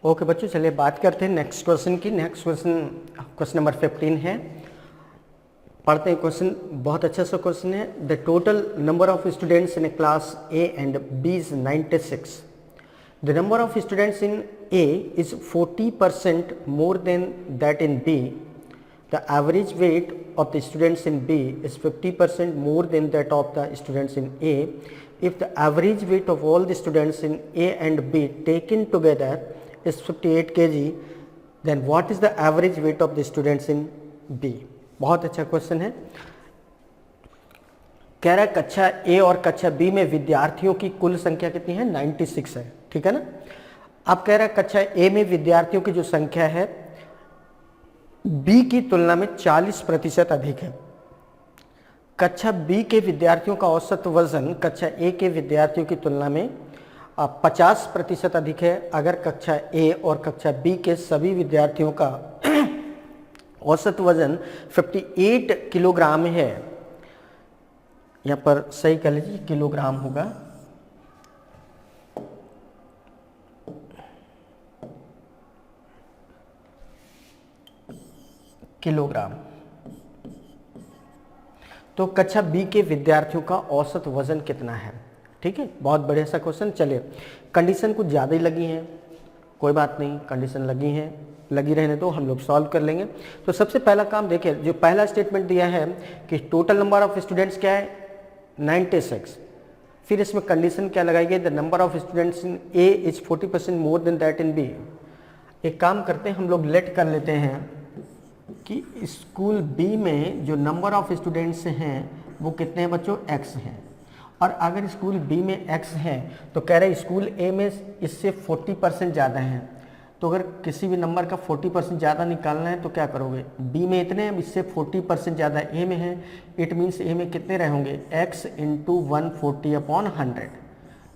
Okay बच्चों, चलिए बात करते हैं नेक्स्ट क्वेश्चन की। नेक्स्ट क्वेश्चन नंबर 15 है। पढ़ते हैं क्वेश्चन, बहुत अच्छा सा क्वेश्चन है। The total number of students in class A and B is 96. The number of students in A is 40% more than that in B. The average weight of the students in B is 50% more than that of the students in A. If the average weight of all the students in A and B taken together is 58 kg, then what is the average weight of the students in B? बहुत अच्छा question है। कह रहा है कक्षा ए और कक्षा B में विद्यार्थियों की कुल संख्या कितनी है? 96 है, ठीक है ना। अब कह रहा है कक्षा ए में विद्यार्थियों की जो संख्या है बी की तुलना में 40% अधिक है। कक्षा बी के विद्यार्थियों का औसत वजन कक्षा ए के विद्यार्थियों की तुलना में 50% अधिक है। अगर कक्षा ए और कक्षा बी के सभी विद्यार्थियों का औसत वजन 58 किलोग्राम है, यहाँ पर सही कह लीजिए किलोग्राम होगा, किलोग्राम, तो कक्षा बी के विद्यार्थियों का औसत वजन कितना है? ठीक है, बहुत बढ़िया सा क्वेश्चन। चलिए, कंडीशन कुछ ज़्यादा ही लगी हैं, कोई बात नहीं, कंडीशन लगी हैं, लगी रहने तो हम लोग सॉल्व कर लेंगे। तो सबसे पहला काम देखिए, जो पहला स्टेटमेंट दिया है कि टोटल नंबर ऑफ स्टूडेंट्स क्या है? 96। फिर इसमें कंडीशन क्या लगाई गई? The number of students in A is 40% more than that in B. एक काम करते हैं, हम लोग लेट कर लेते हैं कि स्कूल बी में जो नंबर ऑफ स्टूडेंट्स हैं वो कितने हैं बच्चों? x हैं। और अगर स्कूल बी में x हैं तो कह रहे हैं स्कूल ए में इससे 40% ज़्यादा हैं। तो अगर किसी भी नंबर का 40% ज़्यादा निकालना है तो क्या करोगे? बी में इतने हैं, इससे 40% ज़्यादा ए में है। इट मीन्स ए में कितने रहे होंगे? x into 140/100।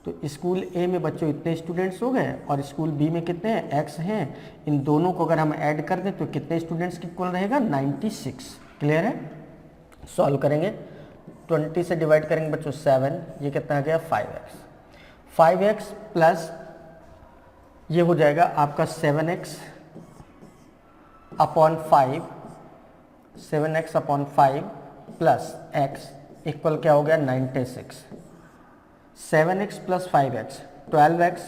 तो स्कूल ए में बच्चों इतने स्टूडेंट्स हो गए और स्कूल बी में कितने हैं? x हैं। इन दोनों को अगर हम ऐड कर दें तो कितने स्टूडेंट्स की कुल रहेगा? 96। क्लियर है? सॉल्व करेंगे, 20 से डिवाइड करेंगे बच्चों 7, ये कितना आ गया? 5x। 5x प्लस ये हो जाएगा आपका 7x upon 5, 7x upon 5 plus x equal क्या हो गया? 96। 7x plus 5x 12x,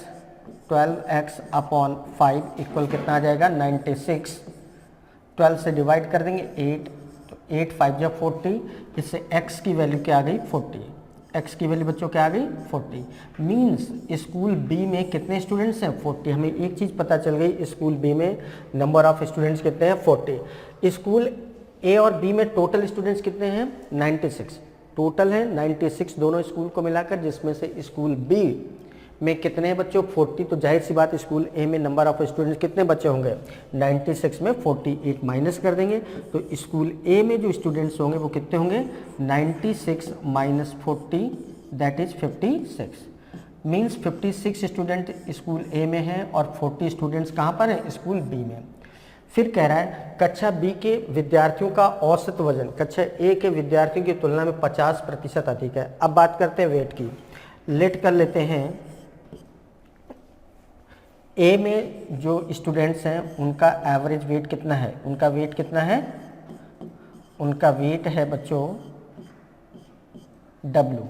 12x upon 5 equal कितना आ जाएगा? 96। 12 से डिवाइड कर देंगे 8, तो 8 5 जा 40, इससे x की वैल्यू क्या आ गई? 40। x की वैल्यू बच्चों क्या आ गई? 40। मीन्स स्कूल बी में कितने स्टूडेंट्स हैं? 40। हमें एक चीज़ पता चल गई, स्कूल बी में नंबर ऑफ स्टूडेंट्स कितने हैं? 40। स्कूल ए और बी में टोटल स्टूडेंट्स कितने हैं? 96 टोटल है, 96 दोनों स्कूल को मिलाकर, जिसमें से स्कूल बी में कितने हैं बच्चों? 40। तो जाहिर सी बात स्कूल ए में नंबर ऑफ स्टूडेंट्स कितने बच्चे होंगे? 96 में 48 माइनस कर देंगे तो स्कूल ए में जो स्टूडेंट्स होंगे वो कितने होंगे? 96 minus 40 that is 56। Means 56 student school A में हैं और 40 स्टूडेंट्स कहाँ पर हैं? स्कूल बी में। फिर कह रहा है कक्षा बी के विद्यार्थियों का औसत वजन कक्षा ए के विद्यार्थियों की तुलना में 50% अधिक है। अब बात करते हैं वेट की, लेट कर लेते हैं। ए में जो स्टूडेंट्स हैं उनका एवरेज वेट कितना है? उनका वेट कितना है? उनका वेट है बच्चों W।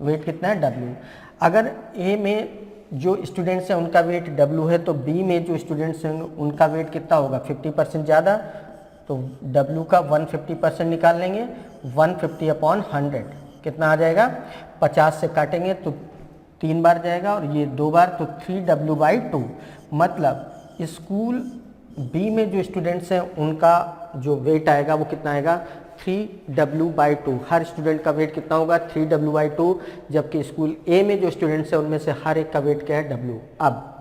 वेट कितना है? W। अगर ए में जो स्टूडेंट्स हैं उनका वेट W है तो बी में जो स्टूडेंट्स हैं उनका वेट कितना होगा? 50% ज़्यादा, तो W का 150% निकाल लेंगे। 150 अपॉन 100 कितना आ जाएगा? 50 से काटेंगे तो 3 बार जाएगा और ये 2 बार, तो 3W/2। मतलब स्कूल बी में जो स्टूडेंट्स हैं उनका जो वेट आएगा वो कितना आएगा? 3W/2। हर स्टूडेंट का वेट कितना होगा? 3W/2। जबकि स्कूल ए में जो स्टूडेंट्स हैं उनमें से हर एक का वेट क्या है? W। अब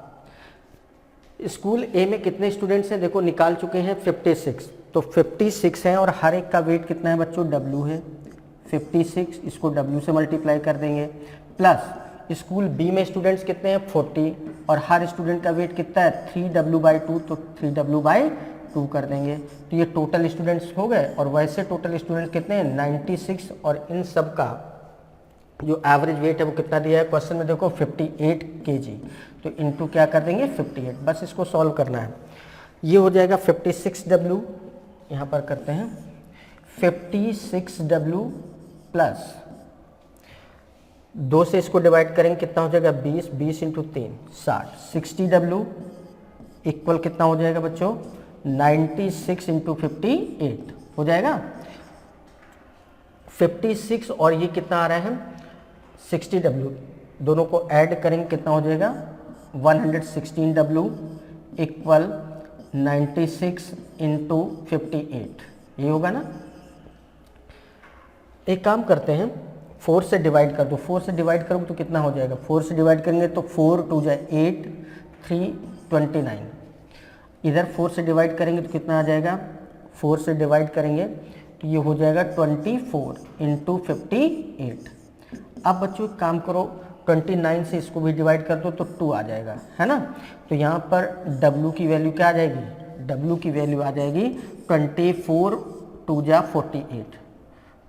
स्कूल ए में कितने स्टूडेंट्स हैं? देखो निकाल चुके हैं 56, तो 56 हैं और हर एक का वेट कितना है बच्चों? W है। 56 इसको W से मल्टीप्लाई कर देंगे, प्लस स्कूल बी में स्टूडेंट्स कितने हैं? 40 और हर स्टूडेंट का वेट कितना है? 3W/2, तो 3W/2 कर देंगे। तो ये टोटल स्टूडेंट्स हो गए। और वैसे टोटल स्टूडेंट्स कितने हैं? 96। और इन सब का जो एवरेज वेट है वो कितना दिया है क्वेश्चन में, देखो 58 kg, तो इंटू क्या कर देंगे 58, बस इसको सॉल्व करना है। ये हो जाएगा 56W, यहाँ पर करते हैं 56W प्लस 2 से इसको डिवाइड करेंगे कितना हो जाएगा 20, 20 इंटू 3 60, 60W इक्वल कितना हो जाएगा बच्चों 96 इंटू 58 हो जाएगा 56 और ये कितना आ रहा है 60W, दोनों को ऐड करेंगे कितना हो जाएगा 116W इक्वल 96 इंटू 58, ये होगा ना। एक काम करते हैं 4 से डिवाइड कर दो, 4 से डिवाइड करोगे तो कितना हो जाएगा, 4 से डिवाइड करेंगे तो 4 2 जाए 8, 3 29, इधर 4 से डिवाइड करेंगे तो कितना आ जाएगा, 4 से डिवाइड करेंगे तो ये हो जाएगा 24 इंटू 58। अब बच्चों एक काम करो 29 से इसको भी डिवाइड कर दो तो 2 आ जाएगा, है ना। तो यहाँ पर W की वैल्यू क्या आ जाएगी, W की वैल्यू आ जाएगी 24 2 जा 48,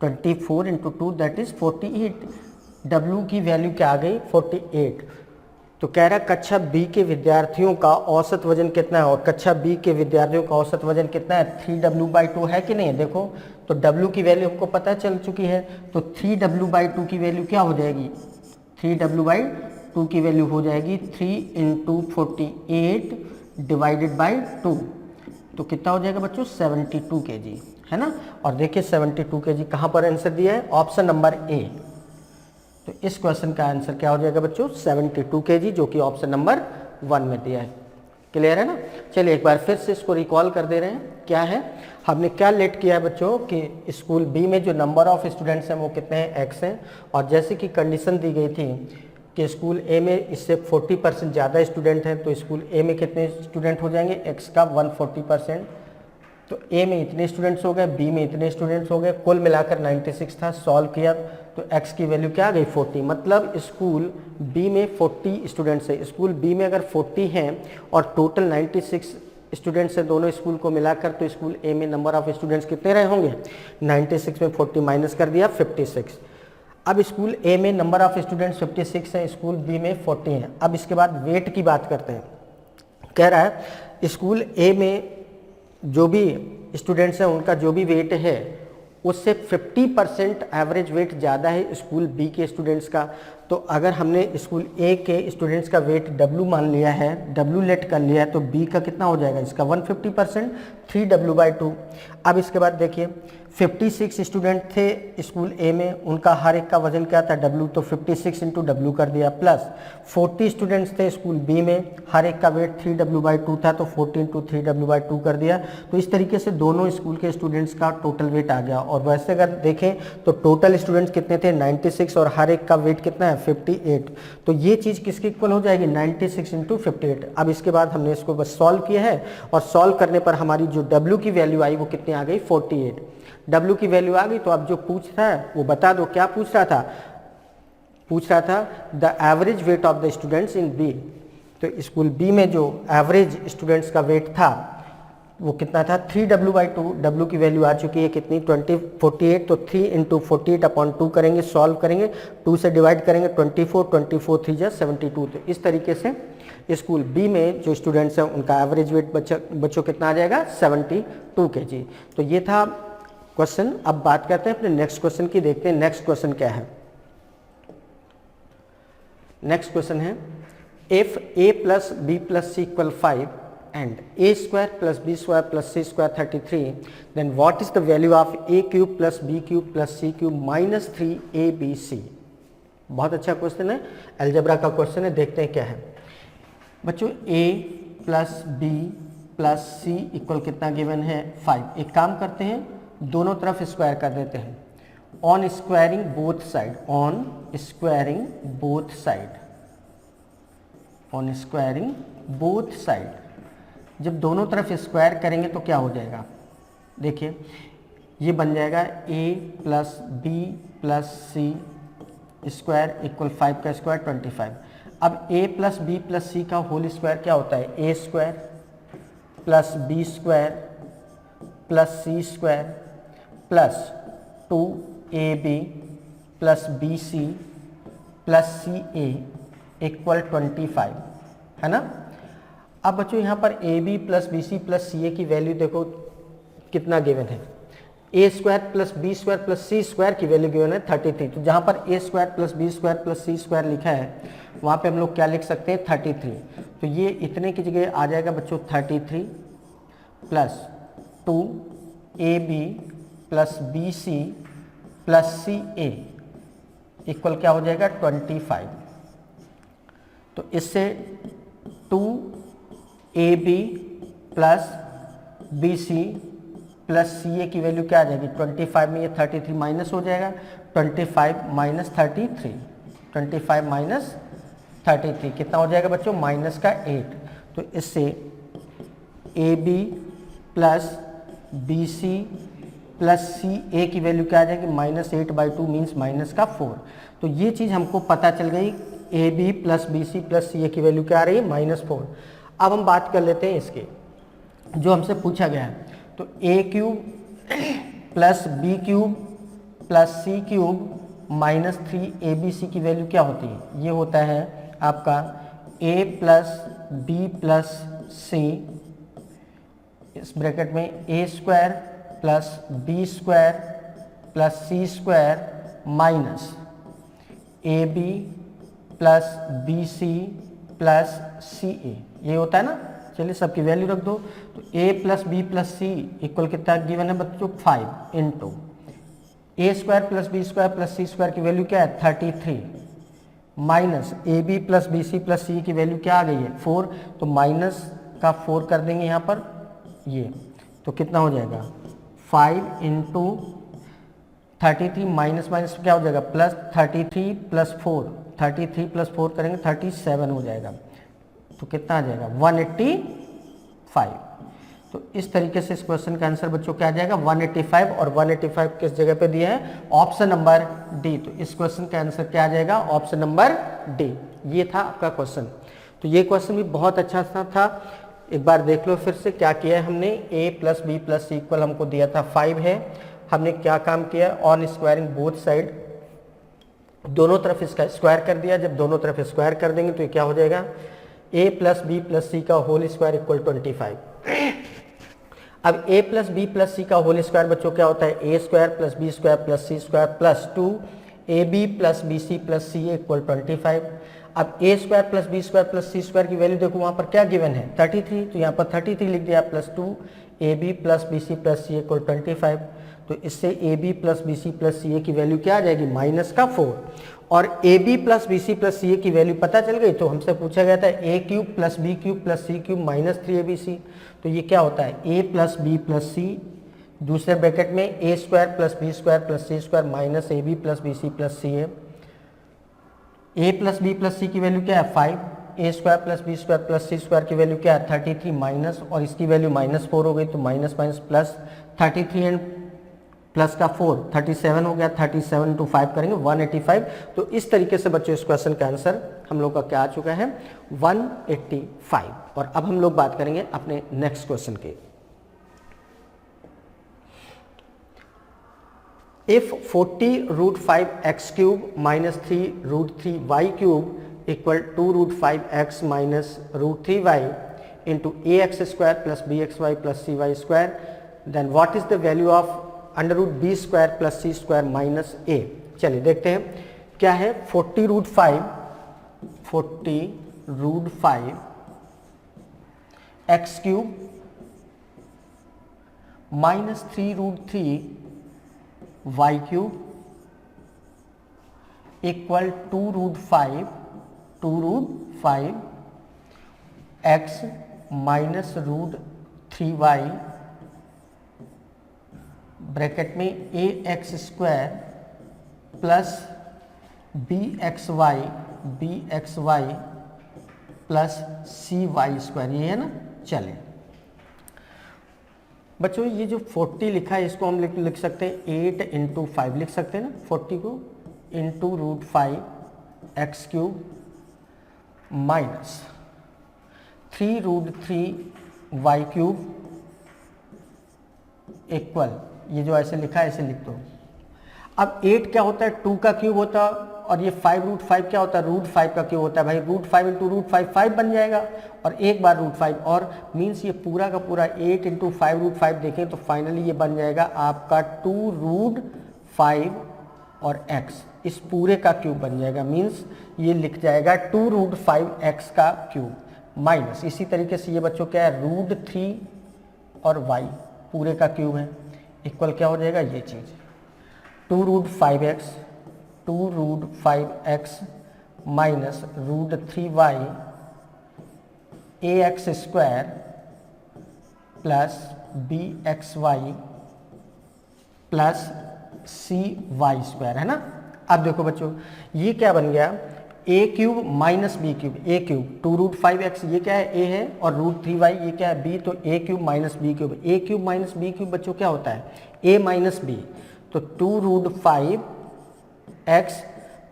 24 इंटू 2 दैट इज 48, W की वैल्यू क्या आ गई 48। तो कह रहा कक्षा बी के विद्यार्थियों का औसत वजन कितना है, और कक्षा बी के विद्यार्थियों का औसत वजन कितना है 3W/2 है कि नहीं है। देखो तो W की वैल्यू हमको पता चल चुकी है, तो 3W/2 की वैल्यू क्या हो जाएगी, 3W/2 की वैल्यू हो जाएगी 3 इंटू 48 डिवाइडेड बाई 2, तो कितना हो जाएगा बच्चों 72 kg, है ना। और देखिए 72 kg कहाँ पर आंसर दिया है, ऑप्शन नंबर ए। तो इस क्वेश्चन का आंसर क्या हो जाएगा बच्चों 72 kg, जो कि ऑप्शन नंबर 1 में दिया है। क्लियर है ना। चलिए एक बार फिर से इसको रिकॉल कर दे रहे हैं, क्या है हमने क्या लेट किया है बच्चों कि स्कूल बी में जो नंबर ऑफ स्टूडेंट्स हैं वो कितने हैं x हैं, और जैसे कि कंडीशन दी गई थी कि स्कूल ए में इससे 40% ज़्यादा स्टूडेंट हैं, तो स्कूल ए में कितने स्टूडेंट हो जाएंगे x का 140%, तो ए में इतने स्टूडेंट्स हो गए, बी में इतने स्टूडेंट्स हो गए, कुल मिलाकर 96 था। सॉल्व किया तो x की वैल्यू क्या आ गई 40, मतलब स्कूल बी में 40 स्टूडेंट्स है। स्कूल बी में अगर 40 हैं और टोटल 96 स्टूडेंट्स हैं दोनों स्कूल को मिलाकर, तो स्कूल ए में नंबर ऑफ स्टूडेंट्स कितने रहे होंगे 96 में 40 माइनस कर दिया 56। अब स्कूल ए में नंबर ऑफ स्टूडेंट्स 56 हैं, स्कूल बी में 40 हैं। अब इसके बाद वेट की बात करते हैं। कह रहा है स्कूल ए में जो भी स्टूडेंट्स हैं उनका जो भी वेट है उससे 50% एवरेज वेट ज़्यादा है स्कूल बी के स्टूडेंट्स का। तो अगर हमने स्कूल ए के स्टूडेंट्स का वेट W मान लिया है, W लेट कर लिया है, तो B का कितना हो जाएगा इसका 150%, 3W/2। अब इसके बाद देखिए 56 स्टूडेंट थे स्कूल ए में, उनका हर एक का वजन क्या था W, तो 56 इंटू W कर दिया, प्लस 40 स्टूडेंट्स थे स्कूल बी में, हर एक का वेट 3W/2 था, तो 40 इंटू 3W/2 कर दिया। तो इस तरीके से दोनों स्कूल के स्टूडेंट्स का टोटल वेट आ गया। और वैसे अगर देखें तो टोटल स्टूडेंट्स कितने थे 96 और हर एक का वेट कितना है 58। तो ये चीज़ किसके इक्वल हो जाएगी 96 इंटू 58। अब इसके बाद हमने इसको बस सॉल्व किया है, और सॉल्व करने पर हमारी जो W की वैल्यू आई वो कितनी आ गई 48। W की वैल्यू आ गई, तो अब जो पूछ रहा है वो बता दो क्या पूछ रहा था, पूछ रहा था the average weight of the students in B. तो स्कूल बी में जो एवरेज स्टूडेंट्स का वेट था वो कितना था 3W/2। W की वैल्यू आ चुकी है कितनी 48, तो 3 इंटू 48/2 करेंगे, सॉल्व करेंगे, 2 से डिवाइड करेंगे 24, 24 3 जा 72। तो इस तरीके से स्कूल बी में जो स्टूडेंट्स हैं उनका एवरेज वेट बच्चों कितना आ जाएगा 72 kg। तो ये था क्वेश्चन। अब बात करते हैं अपने नेक्स्ट क्वेश्चन की, देखते हैं नेक्स्ट क्वेश्चन क्या है। नेक्स्ट क्वेश्चन है if a plus B plus C equal 5 and a square plus B square plus C square 33, then what is the value of a cube plus B cube plus C cube minus 3abc। बहुत अच्छा question है, algebra का question है, देखते हैं क्या है बच्चों। a plus B plus C equal कितना गिवन है 5। एक काम करते हैं दोनों तरफ स्क्वायर कर देते हैं, on squaring both side, on squaring both side, on squaring both side. जब दोनों तरफ स्क्वायर करेंगे तो क्या हो जाएगा, देखिए ये बन जाएगा a plus B plus C square equal 5 का स्क्वायर 25। अब a plus B plus C का होल स्क्वायर क्या होता है a square plus B square plus C square प्लस 2ab plus bc plus C A equal 25, है ना। अब बच्चों यहाँ पर A B plus B C plus C A की वैल्यू देखो कितना गिवन है, A square plus B square plus C square की वैल्यू गिवन है 33। तो जहाँ पर A square plus B square plus C square लिखा है वहाँ पे हम लोग क्या लिख सकते हैं 33। तो ये इतने की जगह आ जाएगा बच्चों 33 plus 2 A B plus B C plus C A equal क्या हो जाएगा 25। तो इससे 2 A B plus B C plus C A की वैल्यू क्या आ जाएगी 25 में ये 33 माइनस हो जाएगा, 25 माइनस 33, 25 माइनस 33 कितना हो जाएगा बच्चों माइनस का 8। तो इससे A B plus B C plus C A की वैल्यू क्या आ जाएगी -8/2 मीन्स माइनस का 4। तो ये चीज़ हमको पता चल गई, A B plus B C plus C A की वैल्यू क्या आ रही है -4। अब हम बात कर लेते हैं इसके जो हमसे पूछा गया है। तो A cube plus B cube plus C cube -3 ABC की वैल्यू क्या होती है, ये होता है आपका a plus B plus C इस ब्रैकेट में a square plus B square plus C square minus A B plus B C plus C A, ये होता है ना। चलिए सबकी वैल्यू रख दो। तो a plus B plus C equal कितना गिवन है बच्चों 5 into A square plus B square plus C square की वैल्यू क्या है 33 minus A B plus B C plus C की वैल्यू क्या आ गई है 4। तो माइनस का 4 कर देंगे यहाँ पर, ये तो कितना हो जाएगा 5 इंटू 33 माइनस माइनस क्या हो जाएगा प्लस 33 प्लस 4, 33 प्लस 4 करेंगे 37 हो जाएगा। तो कितना आ जाएगा 185। तो इस तरीके से इस क्वेश्चन का आंसर बच्चों क्या आ जाएगा 185। और 185 किस जगह पे दिया है ऑप्शन नंबर डी। तो इस क्वेश्चन का आंसर क्या आ जाएगा ऑप्शन नंबर डी। ये था आपका क्वेश्चन। तो ये क्वेश्चन भी बहुत अच्छा था, एक बार देख लो फिर से क्या किया है हमने। a plus B plus C equal हमको दिया था 5 है, हमने क्या काम किया ऑन स्क्वायरिंग बोथ साइड, दोनों तरफ इसका स्क्वायर कर दिया। जब दोनों तरफ स्क्वायर कर देंगे तो ये क्या हो जाएगा a plus B plus C का होल स्क्वायर इक्वल 25। अब a plus B plus C का होल स्क्वायर बच्चों क्या होता है a square plus B square plus C square plus 2 ab plus B C plus C equal 25। अब a square plus B square plus C square की value देखो वहाँ पर क्या गिवन है 33, तो यहाँ पर 33 लिख दिया plus 2 ab plus B C plus C equal 25। तो इससे ab plus B C plus C की वैल्यू क्या आ जाएगी माइनस का 4। और A B plus B C plus C की वैल्यू पता चल गई। तो हमसे पूछा गया था A cube plus B cube plus C cube -3abc। तो ये क्या होता है A plus B plus C, दूसरे ब्रैकेट में A square plus B square plus C square minus A B plus B C plus C A plus B plus C की value क्या है 5, A square plus B square plus C square की value क्या है 33 minus, और इसकी value -4 हो गई तो minus minus plus 33 and plus का 4 37 हो गया, 37 टू 5 करेंगे 185। तो इस तरीके से बच्चों इस क्वेश्चन का आंसर हम लोग का क्या आ चुका है 185। और अब हम लोग बात करेंगे अपने नेक्स्ट क्वेश्चन के। If 40 root 5 X cube minus 3 root 3 Y cube equal 2 root 5 X minus root 3 Y into A X square plus B X Y plus C Y square, then what is the value of under root B square plus C square minus A. चलिए देखते हैं क्या है 40 root 5 X cube minus 3 root 3 Y cube equal 2 root 5 X minus root 3 Y bracket में A X square plus B X Y plus C Y square, ये है ना। चलें बच्चों ये जो 40 लिखा है इसको हम लिख सकते हैं 8 इंटू 5 लिख सकते हैं ना 40 को, into root 5 X cube minus 3 root 3 Y cube equal, ये जो ऐसे लिखा है ऐसे लिख दो। अब 8 क्या होता है 2 का क्यूब होता है और ये 5√5 क्या होता है, √5 का क्यों होता है भाई, √5 इंटू √5 5 बन जाएगा, और एक बार √5 और मीन्स ये पूरा का पूरा 8 इंटू 5√5 देखें तो फाइनली ये बन जाएगा आपका 2√5 और x, इस पूरे का क्यूब बन जाएगा, मीन्स ये लिख जाएगा 2√5x का क्यूब माइनस, इसी तरीके से ये बच्चों क्या है, √3 और y पूरे का क्यूब है, इक्वल क्या हो जाएगा ये चीज़ 2√5x minus √3y ax square plus bxy plus cy square, है ना। अब देखो बच्चों ये क्या बन गया, a cube minus B cube, a cube 2√5x ये क्या है, a है, और √3y ये क्या है, b, तो a cube minus B cube, a cube minus B cube बच्चों क्या होता है, a माइनस बी, तो 2√5x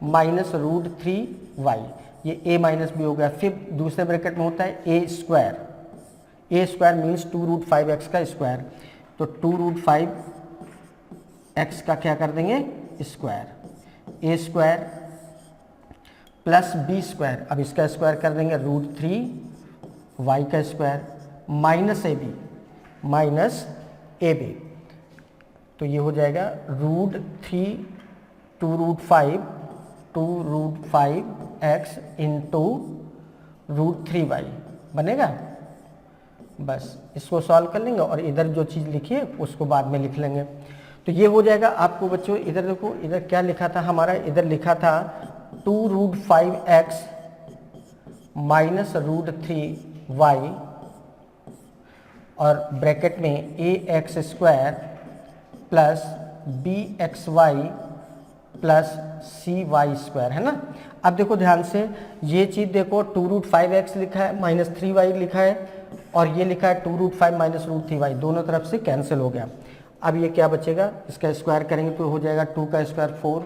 माइनस √3y, ये a माइनस बी हो गया। फिर दूसरे ब्रैकेट में होता है a स्क्वायर मीन्स 2√5x का स्क्वायर, तो 2√5x का क्या कर देंगे square, a square plus B square, अब इसका स्क्वायर कर देंगे √3y का स्क्वायर माइनस ए बी, तो ये हो जाएगा √3 2√5x इंटू √3y बनेगा। बस इसको सॉल्व कर लेंगे और इधर जो चीज़ लिखी है उसको बाद में लिख लेंगे, तो ये हो जाएगा आपको बच्चों। इधर देखो, इधर क्या लिखा था हमारा, इधर लिखा था 2√5x माइनस √3y और ब्रैकेट में ax square plus bxy plus cy square, है ना। अब देखो ध्यान से, ये चीज़ देखो 2√5x लिखा है माइनस 3y लिखा है, और ये लिखा है 2√5 माइनस √3y, दोनों तरफ से कैंसिल हो गया। अब ये क्या बचेगा, इसका स्क्वायर करेंगे तो हो जाएगा 2 का स्क्वायर 4,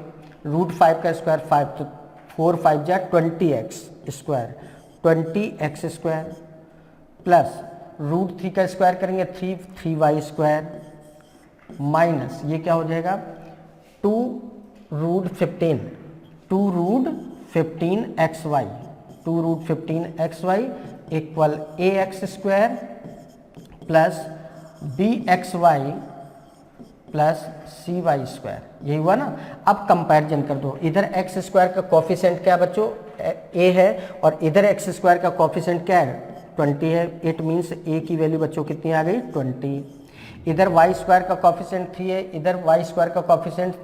√5 का स्क्वायर 5, तो 4 5 जा 20x square, 20x square plus √3 का स्क्वायर करेंगे 3y स्क्वायर माइनस ये क्या हो जाएगा 2√15xy equal ax square plus bxy plus cy square, यही हुआ ना। अब कंपैरिजन कर दो, इधर x स्क्वायर का कोफिशिएंट क्या है बच्चों, a है, और इधर x स्क्वायर का कोफिशिएंट क्या है 20 है, इट मीन्स a की वैल्यू बच्चों कितनी आ गई 20। इधर y स्क्वायर का कोफिशिएंट 3 है, इधर y स्क्वायर का कोफिशिएंट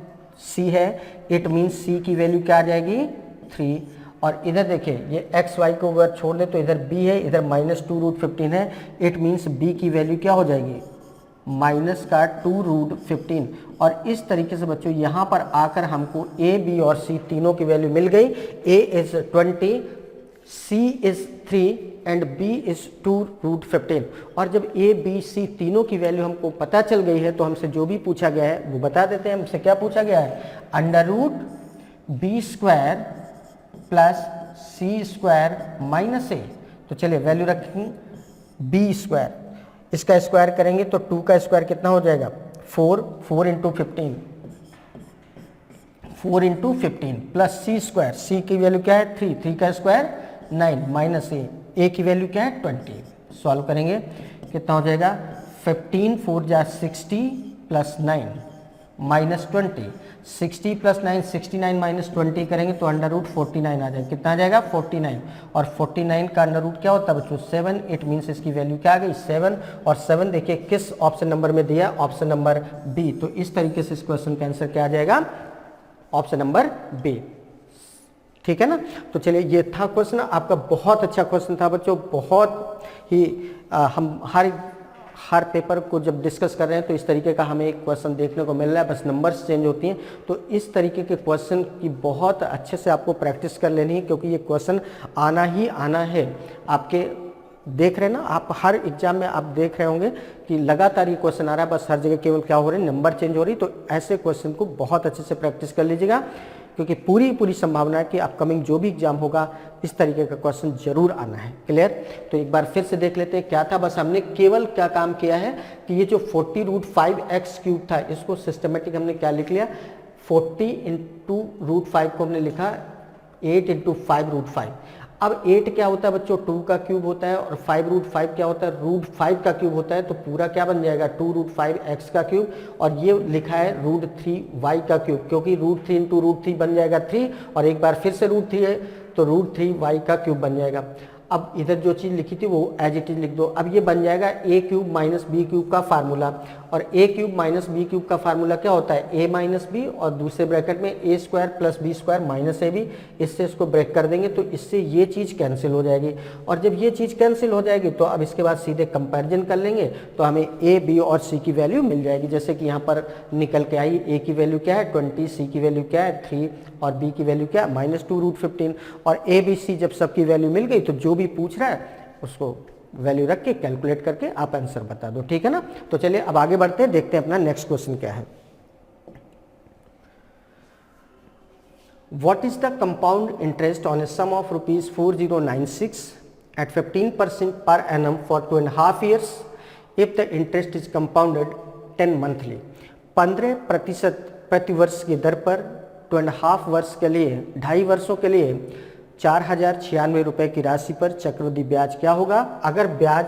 c है, इट मीन्स c की वैल्यू क्या आ जाएगी 3। और इधर देखिए ये x y को अगर छोड़ दे तो इधर b है, इधर माइनस 2√15 है, इट मीन्स b की वैल्यू क्या हो जाएगी माइनस का 2√15। और इस तरीके से बच्चों यहाँ पर आकर हमको a b और c तीनों की वैल्यू मिल गई, a is 20, c is 3 and b is 2√15। और जब a b c तीनों की वैल्यू हमको पता चल गई है तो हमसे जो भी पूछा गया है वो बता देते हैं। हमसे क्या पूछा गया है, √b square plus c square minus a, तो चलिए वैल्यू रखेंगे b स्क्वायर, इसका स्क्वायर करेंगे तो 2 का स्क्वायर कितना हो जाएगा 4 into 15 plus c square, c की वैल्यू क्या है 3 का स्क्वायर 9 माइनस a की वैल्यू क्या है 20। सॉल्व करेंगे कितना हो जाएगा 15 4 जा 60 प्लस 9 माइनस 20, 60 प्लस 9 69 माइनस 20 करेंगे तो √49 आ जाएगा, कितना आ जाएगा 49, और 49 का अंडर क्या होता है बच्चों 7, इट मीन्स इसकी वैल्यू क्या आ गई 7, और 7 देखिए किस ऑप्शन नंबर में दिया, ऑप्शन नंबर बी। तो इस तरीके से इस क्वेश्चन का आंसर क्या आ जाएगा ऑप्शन नंबर बी, ठीक है ना। तो चलिए ये था क्वेश्चन, आपका बहुत अच्छा क्वेश्चन था बच्चों, बहुत ही हम हर पेपर को जब डिस्कस कर रहे हैं तो इस तरीके का हमें एक क्वेश्चन देखने को मिल रहा है, बस नंबर्स चेंज होती हैं। तो इस तरीके के क्वेश्चन की बहुत अच्छे से आपको प्रैक्टिस कर लेनी है, क्योंकि ये क्वेश्चन आना ही आना है। आपके देख रहे हैं ना, आप हर एग्जाम में आप देख रहे होंगे कि लगातार ये क्वेश्चन आ रहा है, बस हर जगह केवल क्या हो रहे हैं नंबर चेंज हो रही। तो ऐसे क्वेश्चन को बहुत अच्छे से प्रैक्टिस कर लीजिएगा, क्योंकि पूरी संभावना है कि अपकमिंग जो भी एग्जाम होगा इस तरीके का क्वेश्चन जरूर आना है। क्लियर? तो एक बार फिर से देख लेते हैं क्या था। बस हमने केवल क्या काम किया है कि ये जो 40√5x क्यूब था इसको सिस्टमेटिक हमने क्या लिख लिया 40 इंटू √5 को हमने लिखा 8 इंटू 5 √5। अब 8 क्या होता है बच्चों, 2 का क्यूब होता है, और 5 √5 क्या होता है, √5 का क्यूब होता है। तो पूरा क्या बन जाएगा, 2 √5 x का क्यूब, और ये लिखा है √3 y का क्यूब, क्योंकि √3 इंटू √3 बन जाएगा 3, और एक बार फिर से √3 है तो √3 y का क्यूब बन जाएगा। अब इधर जो चीज़ लिखी थी वो एज इट इज लिख दो। अब ये बन जाएगा a cube minus B cube का फार्मूला, और a cube minus B cube का फार्मूला क्या होता है, a माइनस बी, और दूसरे ब्रैकेट में a square plus B square minus A B. इससे इसको ब्रेक कर देंगे तो इससे ये चीज़ कैंसिल हो जाएगी, और जब ये चीज़ कैंसिल हो जाएगी तो अब इसके बाद सीधे कंपैरिजन कर लेंगे तो हमें a b और c की वैल्यू मिल जाएगी। जैसे कि यहाँ पर निकल के आई, a की वैल्यू क्या है 20, c की वैल्यू क्या है 3, और b की वैल्यू क्या है -2 √15। और a b c जब सबकी वैल्यू मिल गई तो जो भी पूछ रहा है उसको वैल्यू रख के कैलकुलेट करके आप आंसर बता दो, ठीक है ना। तो चलिए अब आगे बढ़ते हैं, देखते हैं अपना नेक्स्ट क्वेश्चन क्या है। What is the compound interest on a sum of ₹4096 at 15% per annum for 2.5 years if the interest is compounded 10 monthly। 15% प्रतिवर्ष की दर पर 2.5 वर्ष के लिए, 2.5 वर्षों के लिए 4096 रुपये की राशि पर चक्रवृद्धि ब्याज क्या होगा अगर ब्याज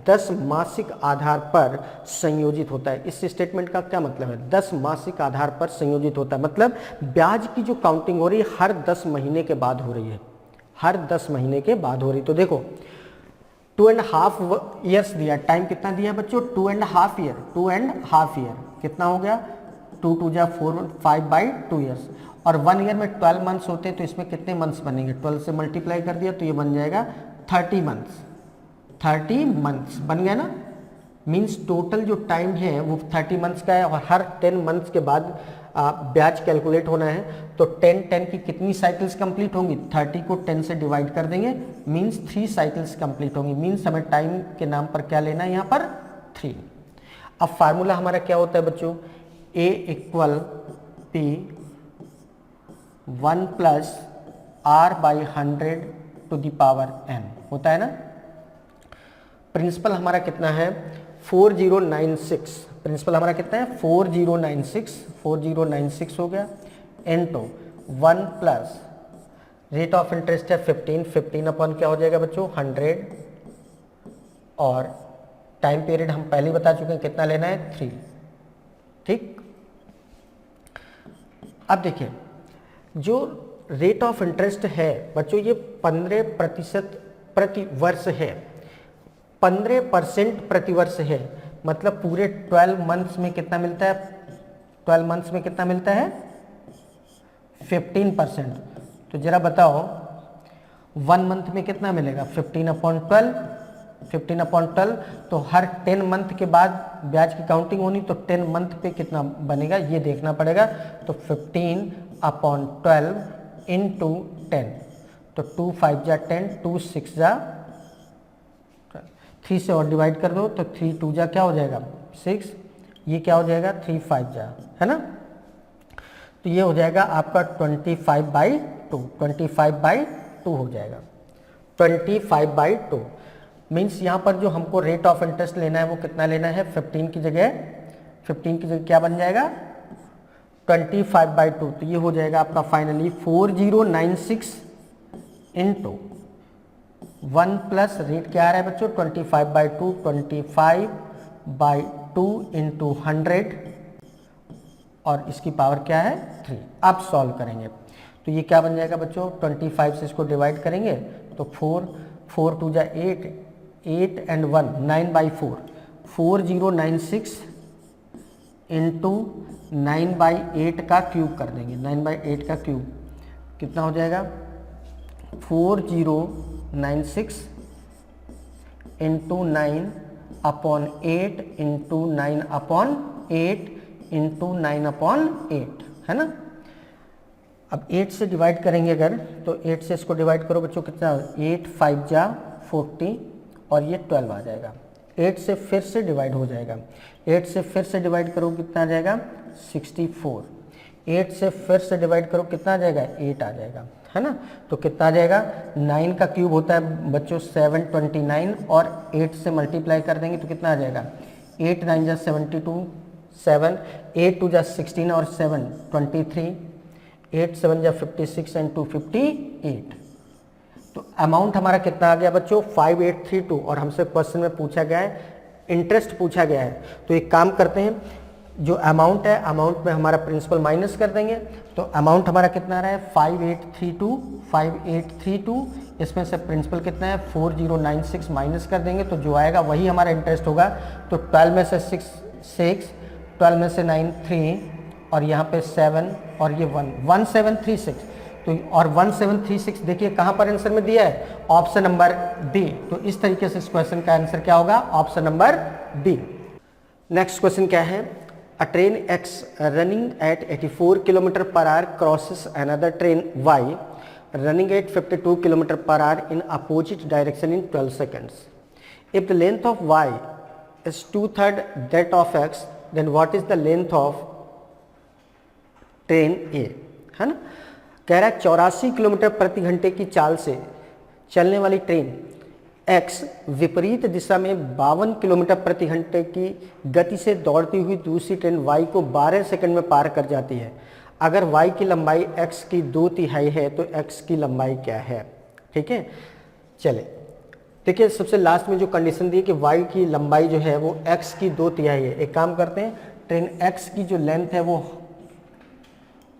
10 मासिक आधार पर संयोजित होता है। इस स्टेटमेंट का क्या मतलब है, 10 मासिक आधार पर संयोजित होता है, मतलब ब्याज की जो काउंटिंग हो रही है हर 10 महीने के बाद हो रही है, हर 10 महीने के बाद हो रही। तो देखो 2.5 ईयर्स दिया, टाइम कितना दिया बच्चों 2.5 ईयर, 2.5 ईयर कितना हो गया 2 2 जा 4 5/2 ईयर्स, और 1 ईयर में 12 मंथ्स होते हैं तो इसमें कितने मंथ्स बनेंगे, 12 से मल्टीप्लाई कर दिया तो ये बन जाएगा 30 मंथ्स, 30 मंथ्स बन गया ना। मींस टोटल जो टाइम है वो 30 मंथ्स का है, और हर 10 मंथ्स के बाद ब्याज कैलकुलेट होना है। तो 10 की कितनी साइकिल्स कंप्लीट होंगी, 30 को 10 से डिवाइड कर देंगे, मींस 3 साइकिल्स कंप्लीट होंगी। मींस हमें टाइम के नाम पर क्या लेना है यहाँ पर 3। अब फार्मूला हमारा क्या होता है बच्चों, A = P 1 + R/100⁴ होता है ना। प्रिंसिपल हमारा कितना है 4096, प्रिंसिपल हमारा कितना है 4096 हो गया, इनटू 1 + रेट ऑफ इंटरेस्ट है 15 अपॉन क्या हो जाएगा बच्चों 100, और टाइम पीरियड हम पहले बता चुके हैं कितना लेना है 3, ठीक। अब देखिए जो रेट ऑफ इंटरेस्ट है बच्चों ये 15% प्रति वर्ष है, 15% प्रति वर्ष है, मतलब पूरे 12 मंथ्स में कितना मिलता है, 12 मंथ्स में कितना मिलता है 15%। तो जरा बताओ 1 मंथ में कितना मिलेगा 15/12, तो हर 10 मंथ के बाद ब्याज की काउंटिंग होनी, तो 10 मंथ पे कितना बनेगा ये देखना पड़ेगा। तो 15/12 इंटू 10, तो 2 5 जा 10, 2 6 जा 3 से और डिवाइड कर दो तो 3 2 जा क्या हो जाएगा 6, ये क्या हो जाएगा 3 5 जा, है ना। तो ये हो जाएगा आपका 25/2 हो जाएगा, 25/2। मीन्स यहाँ पर जो हमको रेट ऑफ इंटरेस्ट लेना है वो कितना लेना है 15 की जगह क्या बन जाएगा 25/2। तो ये हो जाएगा आपका फाइनली 4096 इंटू 1 प्लस रेट क्या आ रहा है बच्चों 25/2, 25/2 इंटू 100, और इसकी पावर क्या है 3। अब सॉल्व करेंगे तो ये क्या बन जाएगा बच्चों 25 से इसको डिवाइड करेंगे तो 4 2 जा 8 and 1 9/4, 4096 इंटू 9/8 का क्यूब कर देंगे, 9/8 का क्यूब कितना हो जाएगा 4096 इंटू 9/8 इंटू 9/8 इंटू 9/8, है ना। अब 8 से डिवाइड करेंगे अगर, तो 8 से इसको डिवाइड करो बच्चों कितना 8 5 जा 40, और ये 12 आ जाएगा। 8 से फिर से डिवाइड हो जाएगा, 8 से फिर से डिवाइड करो कितना आ जाएगा 64, 8 से फिर से डिवाइड करो कितना आ जाएगा 8 आ जाएगा, है ना। तो कितना आ जाएगा 9 का क्यूब होता है बच्चों 729, और 8 से मल्टीप्लाई कर देंगे तो कितना आ जाएगा 8 9 जा 72, 7, 8 2 जा 16 और 7 23, 8 7 जा 56 एंड 2 58। तो अमाउंट हमारा कितना आ गया बच्चों 5832 और हमसे क्वेश्चन में पूछा गया है इंटरेस्ट पूछा गया है। तो एक काम करते हैं, जो अमाउंट है अमाउंट में हमारा प्रिंसिपल माइनस कर देंगे। तो अमाउंट हमारा कितना आ रहा है 5832, इसमें से प्रिंसिपल कितना है 4096 माइनस कर देंगे तो जो आएगा वही हमारा इंटरेस्ट होगा। तो 12 में से 6 12 में से 9 3 और यहाँ पे 7 और ये 1 1736। तो और 1736 देखिए कहाँ पर आंसर में दिया है, ऑप्शन नंबर डी। तो इस तरीके से इस क्वेश्चन का आंसर क्या होगा, option number D. Next question क्या है, अ train X running at 84 km per hour crosses another train Y running at 52 km per hour in opposite direction in 12 seconds. If the length of Y is 2/3 that of X, then what is the length of train A, है ना। कह रहा है 84 kilometre प्रति घंटे की चाल से चलने वाली ट्रेन X विपरीत दिशा में 52 किलोमीटर प्रति घंटे की गति से दौड़ती हुई दूसरी ट्रेन Y को 12 सेकंड में पार कर जाती है। अगर Y की लंबाई X की 2/3 है तो X की लंबाई क्या है। ठीक है, चले देखिए सबसे लास्ट में जो कंडीशन दी है कि Y की लंबाई जो है वो X की 2/3 है। एक काम करते हैं, ट्रेन X की जो लेंथ है वो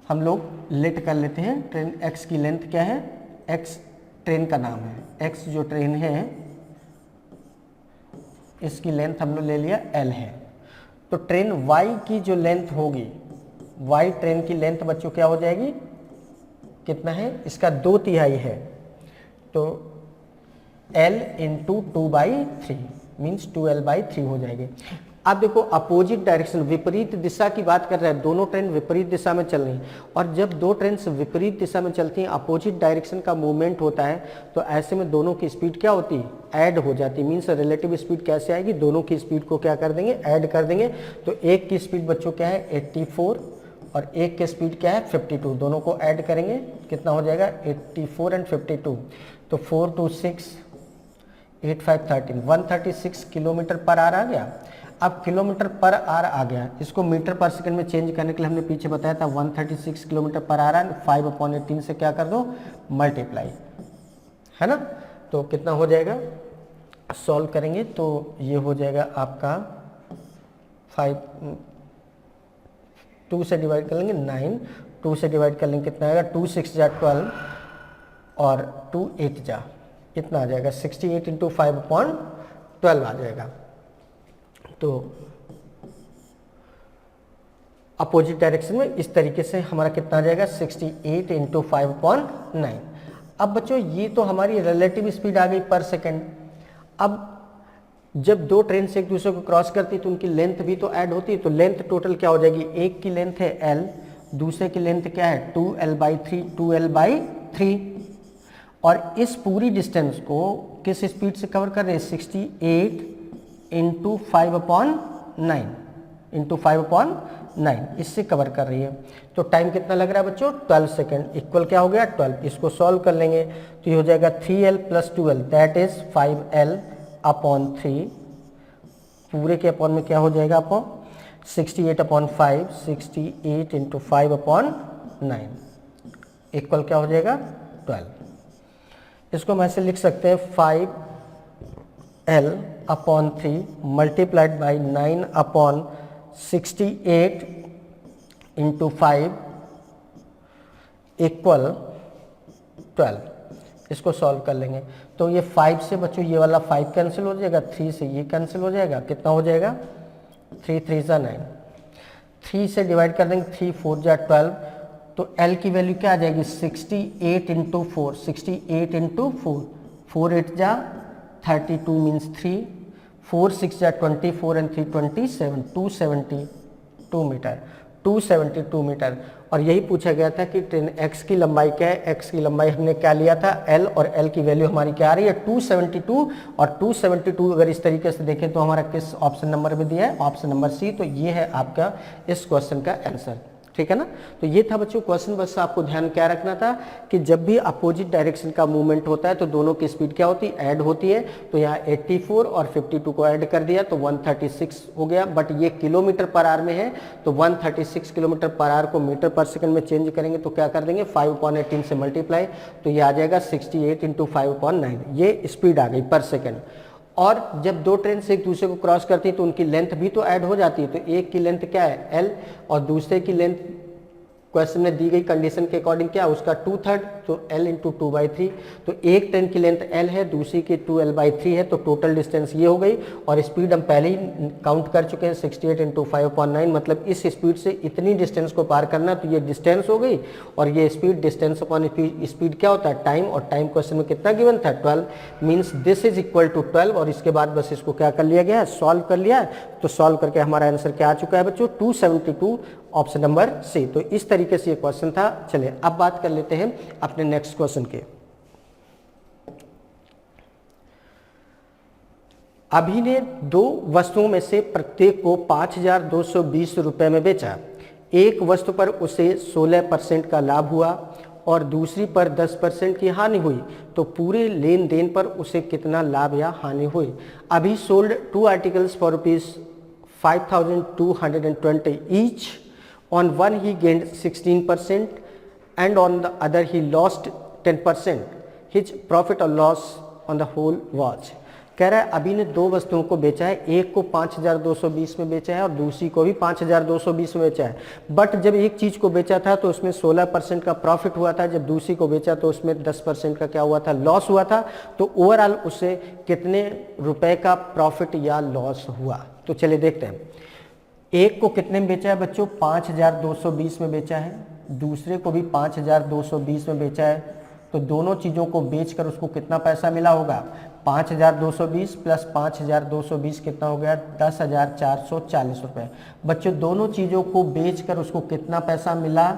हम लोग लेट कर लेते हैं। ट्रेन X की लेंथ क्या है, X ट्रेन का नाम है, X जो ट्रेन है इसकी लेंथ हम लोग ले लिया L है। तो ट्रेन Y की जो लेंथ होगी, Y ट्रेन की लेंथ बच्चों क्या हो जाएगी, कितना है, इसका 2/3 है। तो L इंटू 2/3 मीन्स 2L/3 हो जाएगी। अब देखो अपोजिट डायरेक्शन, विपरीत दिशा की बात कर रहे हैं, दोनों ट्रेन विपरीत दिशा में चल रही हैं और जब दो ट्रेन विपरीत दिशा में चलती हैं अपोजिट डायरेक्शन का मूवमेंट होता है तो ऐसे में दोनों की स्पीड क्या होती है, ऐड हो जाती है। मीन्स रिलेटिव स्पीड कैसे आएगी, दोनों की स्पीड को क्या कर देंगे, ऐड कर देंगे। तो एक की स्पीड बच्चों क्या है 84 और एक की स्पीड क्या है 52, दोनों को ऐड करेंगे कितना हो जाएगा 84 एंड 52। तो 4 2 6 8 5 13 136 किलोमीटर पर आवर आ गया। अब किलोमीटर पर आवर आ गया, इसको मीटर पर सेकंड में चेंज करने के लिए हमने पीछे बताया था 136 किलोमीटर पर आवर 5/18 से क्या कर दो मल्टीप्लाई, है ना। तो कितना हो जाएगा, सॉल्व करेंगे तो ये हो जाएगा आपका 5 2 से डिवाइड कर लेंगे 9, 2 से डिवाइड कर लेंगे कितना आएगा 2 6 जा 12 और 2 8 जा कितना आ जाएगा 68 इंटू 5/12 आ जाएगा। तो अपोजिट डायरेक्शन में इस तरीके से हमारा कितना आ जाएगा 68 इंटू 5/9। अब बच्चों ये तो हमारी रिलेटिव स्पीड आ गई पर सेकंड। अब जब दो ट्रेन से एक दूसरे को क्रॉस करती तो उनकी लेंथ भी तो ऐड होती है। तो लेंथ टोटल क्या हो जाएगी, एक की लेंथ है L, दूसरे की लेंथ क्या है 2L/3 और इस पूरी डिस्टेंस को किस स्पीड से कवर कर रहे हैं 68 इंटू 5/9 इससे कवर कर रही है। तो टाइम कितना लग रहा है बच्चों 12 सेकेंड इक्वल क्या हो गया 12। इसको सॉल्व कर लेंगे तो ये हो जाएगा 3L + 2L that is 5L/3 पूरे के अपॉन में क्या हो जाएगा अपॉन 68/5 68 इंटू 5/9 इक्वल क्या हो जाएगा 12। इसको हम ऐसे लिख सकते हैं 5L/3 multiplied by 9/68 into 5 equal 12। इसको सॉल्व कर लेंगे तो ये 5 से बच्चों ये वाला 5 कैंसिल हो जाएगा, 3 से ये कैंसिल हो जाएगा, कितना हो जाएगा 3 3 जा 9, 3 से डिवाइड कर देंगे 3 4 जा 12। तो L की वैल्यू क्या आ जाएगी 68 इंटू 4 68 इंटू 4 4 8 जा 32 मीन्स 3 4 6 जा 24 एंड 3 27 272 मीटर 272 मीटर। और यही पूछा गया था कि ट्रेन X की लंबाई क्या है, X की लंबाई हमने क्या लिया था L और L की वैल्यू हमारी क्या आ रही है 272 और 272 अगर इस तरीके से देखें तो हमारा किस ऑप्शन नंबर में दिया है ऑप्शन नंबर सी। तो ये है आपका इस क्वेश्चन का आंसर। ठीक है ना। तो ये था बच्चों क्वेश्चन, बस आपको ध्यान क्या रखना था कि जब भी अपोजिट डायरेक्शन का मूवमेंट होता है तो दोनों की स्पीड क्या होती है, ऐड होती है। तो यहाँ 84 और 52 को ऐड कर दिया तो 136 हो गया, बट ये किलोमीटर पर आवर में है तो 136 किलोमीटर पर आवर को मीटर पर सेकंड में चेंज करेंगे तो क्या कर देंगे 5/18 से मल्टीप्लाई, तो ये आ जाएगा 68 × 5/9, ये स्पीड आ गई पर सेकेंड। और जब दो ट्रेन से एक दूसरे को क्रॉस करती है तो उनकी लेंथ भी तो ऐड हो जाती है, तो एक की लेंथ क्या है L और दूसरे की लेंथ क्वेश्चन में दी गई कंडीशन के अकॉर्डिंग क्या उसका 2/3, तो L × 2/3, तो एक ट्रेन की लेंथ L है दूसरी की 2L/3 है, तो टोटल डिस्टेंस ये हो गई। और स्पीड हम पहले ही काउंट कर चुके हैं 68 × 5/9, मतलब इस स्पीड से इतनी डिस्टेंस को पार करना, तो ये डिस्टेंस हो गई। और ये स्पीड, डिस्टेंस अपॉन स्पीड क्या होता है टाइम, और टाइम क्वेश्चन में कितना गिवन था 12, means this is equal to 12। और इसके बाद बस इसको क्या कर लिया गया है, सॉल्व कर लिया है। तो सॉल्व करके हमारा आंसर क्या आ चुका है बच्चों 272, ऑप्शन नंबर सी। तो इस तरीके से ये क्वेश्चन था। चलिए अब बात कर लेते हैं अपने नेक्स्ट क्वेश्चन के। अभी ने दो वस्तुओं में से प्रत्येक को 5,220 रुपए में बेचा। एक वस्तु पर उसे 16% का लाभ हुआ और दूसरी पर 10% की हानि हुई, तो पूरे लेन देन पर उसे कितना लाभ या हानि हुई। अभी sold 2 articles for ₹5,220 each. On one he gained 16% and on the other he lost 10%. His profit or loss on the whole was। कह रहा है अभी ने दो वस्तुओं को बेचा है, एक को 5,220 में बेचा है और दूसरी को भी 5,220 में बेचा है। बट जब एक चीज को बेचा था तो उसमें 16% का प्रॉफिट हुआ था, जब दूसरी को बेचा तो उसमें 10% का क्या हुआ था, लॉस हुआ था। तो ओवरऑल उसे कितने रुपए का प्रॉफिट या लॉस हुआ। तो चलिए देखते हैं। एक को कितने में बेचा है बच्चों 5,220 में बेचा है, दूसरे को भी 5,220 में बेचा है। तो दोनों चीज़ों को बेचकर उसको कितना पैसा मिला होगा, 5,220 प्लस 5,220 कितना हो गया 10,440 रुपये। बच्चों दोनों चीज़ों को बेचकर उसको कितना पैसा मिला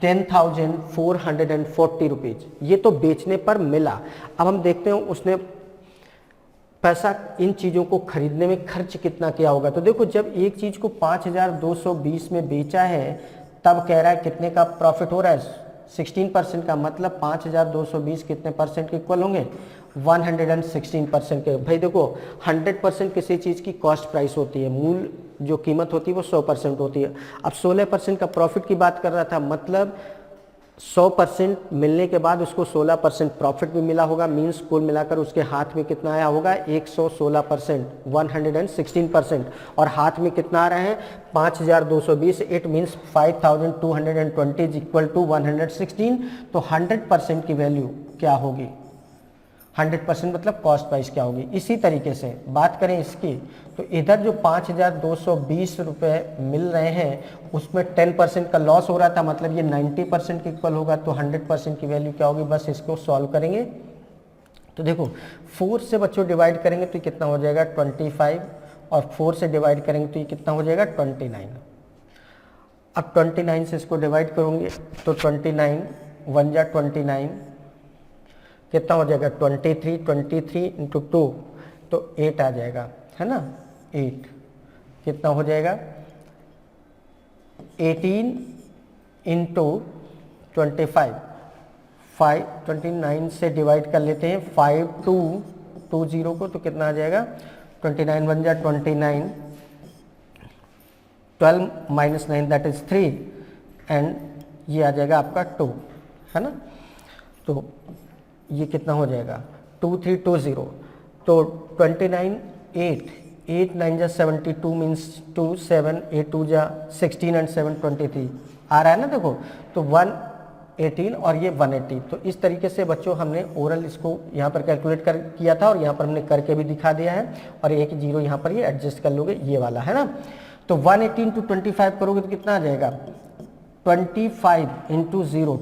10,440 रुपीज़। ये तो बेचने पर मिला। अब हम देखते हैं उसने पैसा इन चीज़ों को खरीदने में खर्च कितना किया होगा। तो देखो जब एक चीज़ को 5,220 में बेचा है तब कह रहा है कितने का प्रॉफिट हो रहा है 16% का, मतलब 5,220 कितने परसेंट के इक्वल होंगे 116% के। भाई देखो 100% किसी चीज़ की कॉस्ट प्राइस होती है, मूल जो कीमत होती है वो 100% होती है। अब 16% का प्रॉफिट की बात कर रहा था, मतलब 100% मिलने के बाद उसको 16% प्रॉफिट भी मिला होगा, मींस कुल मिलाकर उसके हाथ में कितना आया होगा 116%, 116%। और हाथ में कितना आ रहा है 5,220, it means 5,220 is equal to 116। तो 100% की वैल्यू क्या होगी, 100% मतलब कॉस्ट प्राइस क्या होगी। इसी तरीके से बात करें इसकी, तो इधर जो 5,220 रुपये मिल रहे हैं उसमें 10% का लॉस हो रहा था, मतलब ये 90% के इक्वल होगा। तो 100% की वैल्यू क्या होगी, बस इसको सॉल्व करेंगे। तो देखो 4 से बच्चों डिवाइड करेंगे तो कितना हो जाएगा 25, और 4 से डिवाइड करेंगे तो ये कितना हो जाएगा 29। अब 29 से इसको डिवाइड करोगे तो 29 1 जा 29 कितना हो जाएगा 23 इंटू 2 तो 8 आ जाएगा, है ना। 8 कितना हो जाएगा 18 इंटू 25, 29 से डिवाइड कर लेते हैं 5220 को, तो कितना आ जाएगा 29 1 जा 29, 12 माइनस 9 दैट इज 3 एंड ये आ जाएगा आपका 2, है ना। तो ये कितना हो जाएगा 2320, तो 29 8 9 जा 72 मीन्स 2 7 8 2 जा 16 एंड 7 23 आ रहा है ना। देखो तो 118 और ये 180। तो इस तरीके से बच्चों हमने ओरल इसको यहाँ पर कैलकुलेट कर किया था और यहाँ पर हमने करके भी दिखा दिया है, और एक जीरो यहाँ पर ये एडजस्ट कर लोगे ये वाला, है ना। तो 180 इंटू 25 करोगे तो कितना आ जाएगा 25 इंटू 0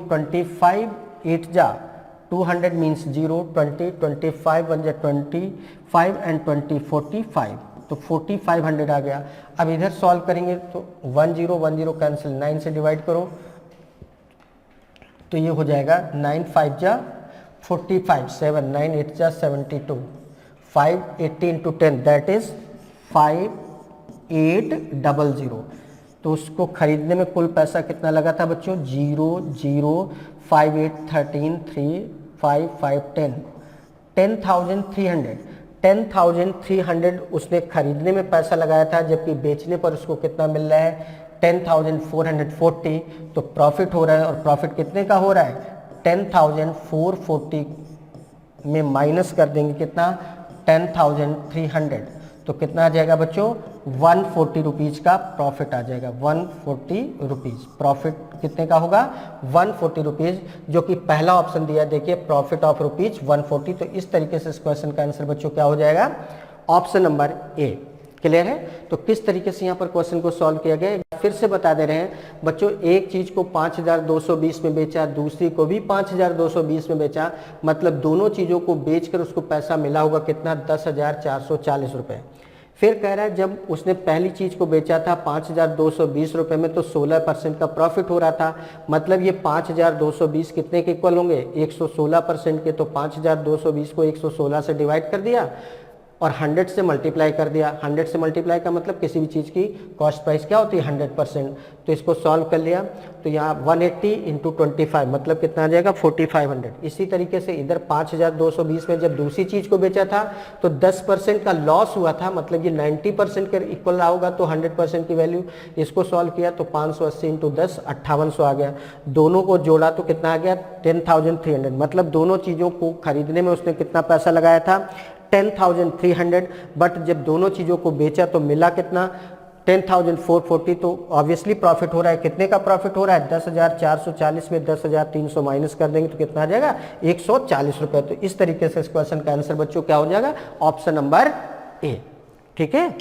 25 8 जा 200 मीन्स 0 20 25 1 जा 25 एंड 20 45, तो 4500 आ गया। अब इधर सॉल्व करेंगे तो 10 10 कैंसिल, 9 से डिवाइड करो तो ये हो जाएगा 9 5 जा 45, 7 9 8 जा 72, 580 इंटू 10 दैट इज 5800। तो उसको खरीदने में कुल पैसा कितना लगा था बच्चों, 0,058,13,5,5,10, 10,300। 10,300 उसने खरीदने में पैसा लगाया था, जबकि बेचने पर उसको कितना मिल रहा है, 10,440। तो प्रॉफिट हो रहा है, और प्रॉफिट कितने का हो रहा है, 10,440 में माइनस कर देंगे कितना, 10,300, तो कितना आ जाएगा बच्चों, 140 रुपीज़ का प्रॉफिट आ जाएगा। 140 रुपीज़ प्रॉफिट कितने का होगा, 140 रुपीज़, जो कि पहला ऑप्शन दिया है, देखिए प्रॉफिट ऑफ रुपीज़ 140। तो इस तरीके से इस क्वेश्चन का आंसर बच्चों क्या हो जाएगा, ऑप्शन नंबर ए। क्लियर है। तो किस तरीके से यहाँ पर क्वेश्चन को सॉल्व किया गया, फिर से बता दे रहे हैं बच्चों, एक चीज को 5,220 में बेचा, दूसरी को भी 5,220 में बेचा, मतलब दोनों चीजों को बेचकर उसको पैसा मिला होगा कितना, 10,440 रुपए। फिर कह रहा है जब उसने पहली चीज को बेचा था 5,220 रुपए में, तो 16% का प्रॉफिट हो रहा था, मतलब ये 5,220 कितने के इक्वल होंगे, 116% के। तो 5,220 को 116 से डिवाइड कर दिया और 100 से मल्टीप्लाई कर दिया। 100 से मल्टीप्लाई का मतलब किसी भी चीज़ की कॉस्ट प्राइस क्या होती है, 100%। तो इसको सॉल्व कर लिया, तो यहाँ 180 इंटू 25 मतलब कितना आ जाएगा, 4,500। इसी तरीके से इधर 5,220 में जब दूसरी चीज़ को बेचा था तो 10% का लॉस हुआ था, मतलब ये 90% के इक्वल रहा होगा, तो 100% की वैल्यू। इसको सॉल्व किया तो 580 इंटू 10 5800 आ गया। दोनों को जोड़ा तो कितना आ गया, 10,300, मतलब दोनों चीज़ों को खरीदने में उसने कितना पैसा लगाया था, 10,300। बट जब दोनों चीज़ों को बेचा तो मिला कितना, 10,440। तो ऑब्वियसली प्रॉफिट हो रहा है, कितने का प्रॉफिट हो रहा है, 10,440 में 10,300 माइनस कर देंगे तो कितना आ जाएगा, 140 रुपये। तो इस तरीके से इस क्वेश्चन का आंसर बच्चों क्या हो जाएगा, ऑप्शन नंबर ए। ठीक है।